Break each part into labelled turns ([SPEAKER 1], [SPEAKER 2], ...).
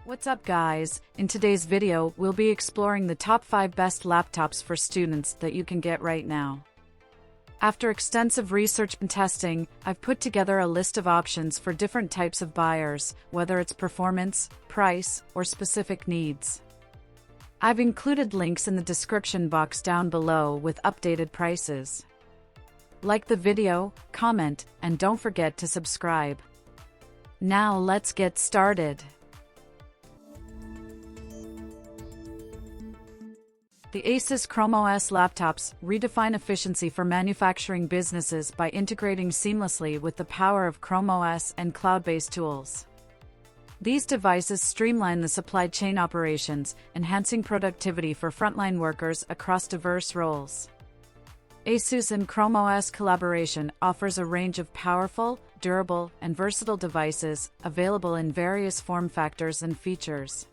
[SPEAKER 1] What's up guys, in today's video we'll be exploring the top 5 best laptops for students that you can get right now. After extensive research and testing, I've put together a list of options for different types of buyers, whether it's performance, price, or specific needs. I've included links in the description box down below with updated prices. Like the video, comment, and don't forget to subscribe. Now let's get started. The Asus ChromeOS laptops redefine efficiency for manufacturing businesses by integrating seamlessly with the power of ChromeOS and cloud-based tools. These devices streamline the supply chain operations, enhancing productivity for frontline workers across diverse roles. Asus and ChromeOS collaboration offers a range of powerful, durable, and versatile devices, available in various form factors and features.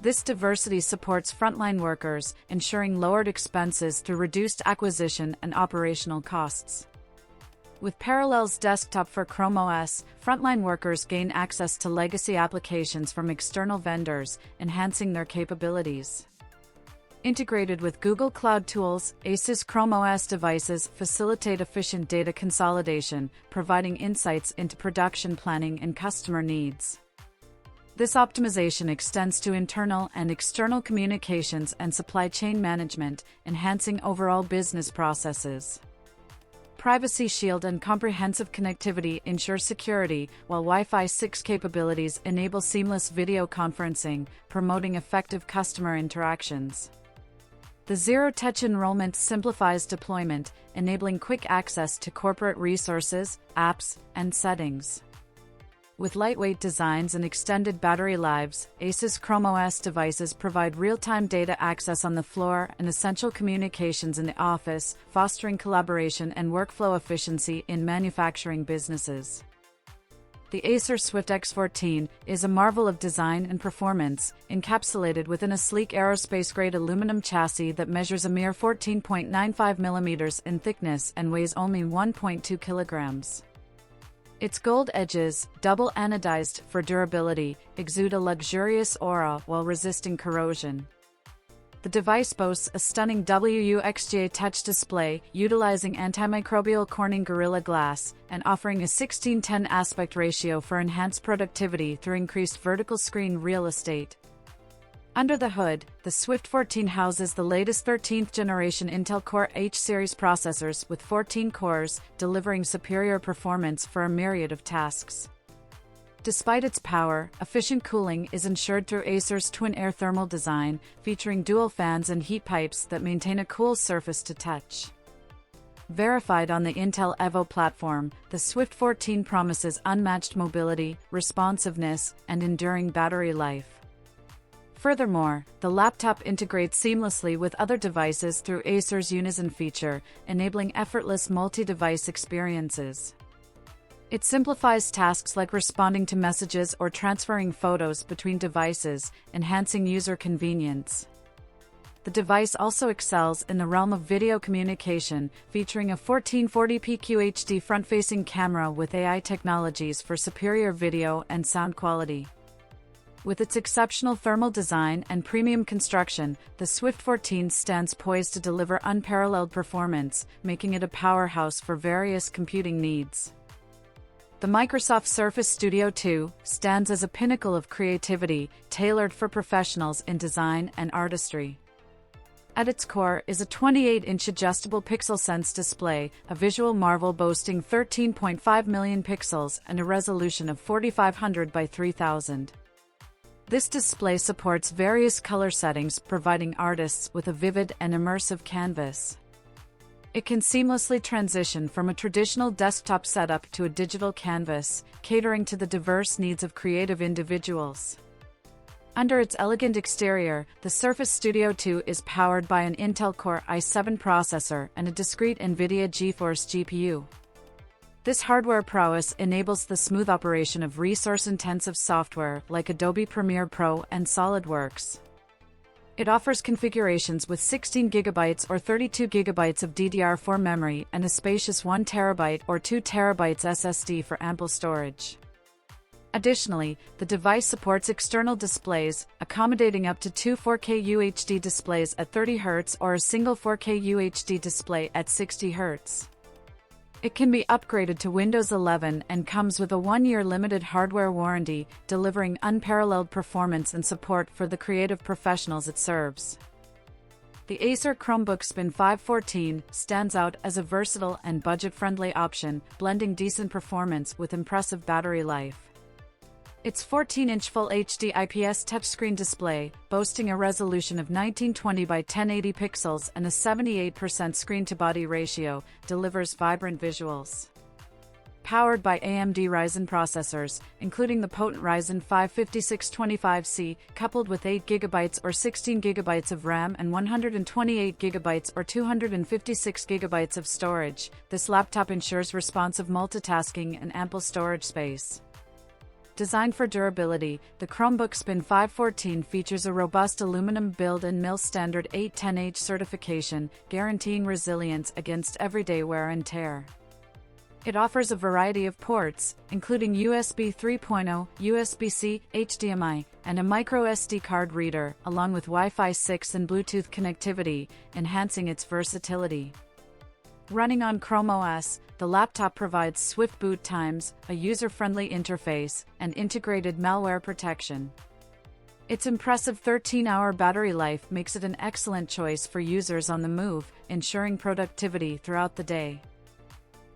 [SPEAKER 1] This diversity supports frontline workers, ensuring lowered expenses through reduced acquisition and operational costs. With Parallels Desktop for ChromeOS, frontline workers gain access to legacy applications from external vendors, enhancing their capabilities. Integrated with Google Cloud tools, Asus ChromeOS devices facilitate efficient data consolidation, providing insights into production planning and customer needs. This optimization extends to internal and external communications and supply chain management, enhancing overall business processes. Privacy Shield and comprehensive connectivity ensure security, while Wi-Fi 6 capabilities enable seamless video conferencing, promoting effective customer interactions. The Zero-Touch Enrollment simplifies deployment, enabling quick access to corporate resources, apps, and settings. With lightweight designs and extended battery lives, Asus ChromeOS devices provide real-time data access on the floor and essential communications in the office, fostering collaboration and workflow efficiency in manufacturing businesses. The Acer Swift X14 is a marvel of design and performance, encapsulated within a sleek aerospace-grade aluminum chassis that measures a mere 14.95 mm in thickness and weighs only 1.2 kilograms. Its gold edges, double anodized for durability, exude a luxurious aura while resisting corrosion. The device boasts a stunning WUXGA touch display, utilizing antimicrobial Corning Gorilla Glass, and offering a 16:10 aspect ratio for enhanced productivity through increased vertical screen real estate. Under the hood, the Swift 14 houses the latest 13th generation Intel Core H series processors with 14 cores, delivering superior performance for a myriad of tasks. Despite its power, efficient cooling is ensured through Acer's twin air thermal design, featuring dual fans and heat pipes that maintain a cool surface to touch. Verified on the Intel Evo platform, the Swift 14 promises unmatched mobility, responsiveness, and enduring battery life. Furthermore, the laptop integrates seamlessly with other devices through Acer's Unison feature, enabling effortless multi-device experiences. It simplifies tasks like responding to messages or transferring photos between devices, enhancing user convenience. The device also excels in the realm of video communication, featuring a 1440p QHD front-facing camera with AI technologies for superior video and sound quality. With its exceptional thermal design and premium construction, the Swift 14 stands poised to deliver unparalleled performance, making it a powerhouse for various computing needs. The Microsoft Surface Studio 2 stands as a pinnacle of creativity, tailored for professionals in design and artistry. At its core is a 28-inch adjustable Pixel Sense display, a visual marvel boasting 13.5 million pixels and a resolution of 4500 by 3000. This display supports various color settings, providing artists with a vivid and immersive canvas. It can seamlessly transition from a traditional desktop setup to a digital canvas, catering to the diverse needs of creative individuals. Under its elegant exterior, the Surface Studio 2 is powered by an Intel Core i7 processor and a discrete NVIDIA GeForce GPU. This hardware prowess enables the smooth operation of resource-intensive software like Adobe Premiere Pro and SolidWorks. It offers configurations with 16 GB or 32 GB of DDR4 memory and a spacious 1 TB or 2 TB SSD for ample storage. Additionally, the device supports external displays, accommodating up to two 4K UHD displays at 30 Hz or a single 4K UHD display at 60 Hz. It can be upgraded to Windows 11 and comes with a 1-year limited hardware warranty, delivering unparalleled performance and support for the creative professionals it serves. The Acer Chromebook Spin 514 stands out as a versatile and budget-friendly option, blending decent performance with impressive battery life. Its 14-inch Full HD IPS touchscreen display, boasting a resolution of 1920 by 1080 pixels and a 78% screen-to-body ratio, delivers vibrant visuals. Powered by AMD Ryzen processors, including the potent Ryzen 5 5625C, coupled with 8GB or 16GB of RAM and 128GB or 256GB of storage, this laptop ensures responsive multitasking and ample storage space. Designed for durability, the Chromebook Spin 514 features a robust aluminum build and mill standard 810H certification, guaranteeing resilience against everyday wear and tear. It offers a variety of ports, including USB 3.0, USB-C, HDMI, and a microSD card reader, along with Wi-Fi 6 and Bluetooth connectivity, enhancing its versatility. Running on Chrome OS, the laptop provides swift boot times, a user-friendly interface, and integrated malware protection. Its impressive 13-hour battery life makes it an excellent choice for users on the move, ensuring productivity throughout the day.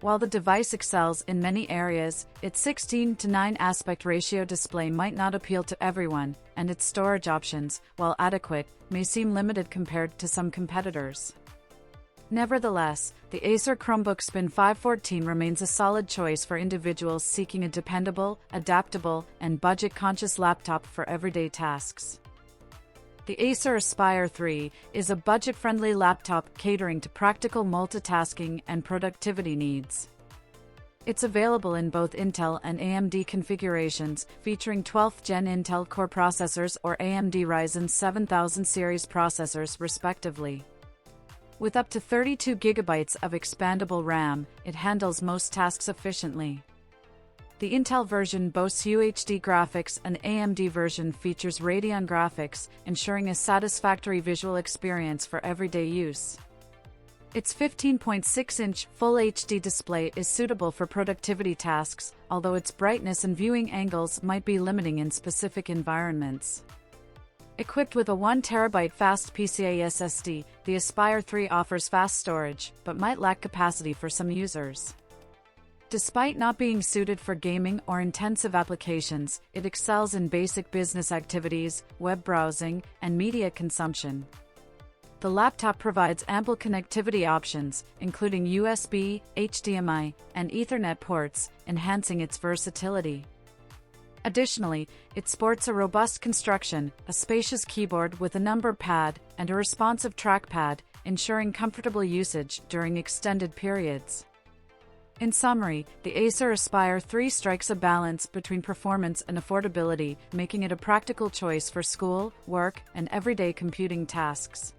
[SPEAKER 1] While the device excels in many areas, its 16:9 aspect ratio display might not appeal to everyone, and its storage options, while adequate, may seem limited compared to some competitors. Nevertheless, the Acer Chromebook Spin 514 remains a solid choice for individuals seeking a dependable, adaptable, and budget-conscious laptop for everyday tasks. The Acer Aspire 3 is a budget-friendly laptop catering to practical multitasking and productivity needs. It's available in both Intel and AMD configurations, featuring 12th Gen Intel Core processors or AMD Ryzen 7000 series processors respectively. With up to 32GB of expandable RAM, it handles most tasks efficiently. The Intel version boasts UHD graphics and AMD version features Radeon graphics, ensuring a satisfactory visual experience for everyday use. Its 15.6-inch Full HD display is suitable for productivity tasks, although its brightness and viewing angles might be limiting in specific environments. Equipped with a 1TB fast PCIe SSD, the Aspire 3 offers fast storage, but might lack capacity for some users. Despite not being suited for gaming or intensive applications, it excels in basic business activities, web browsing, and media consumption. The laptop provides ample connectivity options, including USB, HDMI, and Ethernet ports, enhancing its versatility. Additionally, it sports a robust construction, a spacious keyboard with a number pad, and a responsive trackpad, ensuring comfortable usage during extended periods. In summary, the Acer Aspire 3 strikes a balance between performance and affordability, making it a practical choice for school, work, and everyday computing tasks.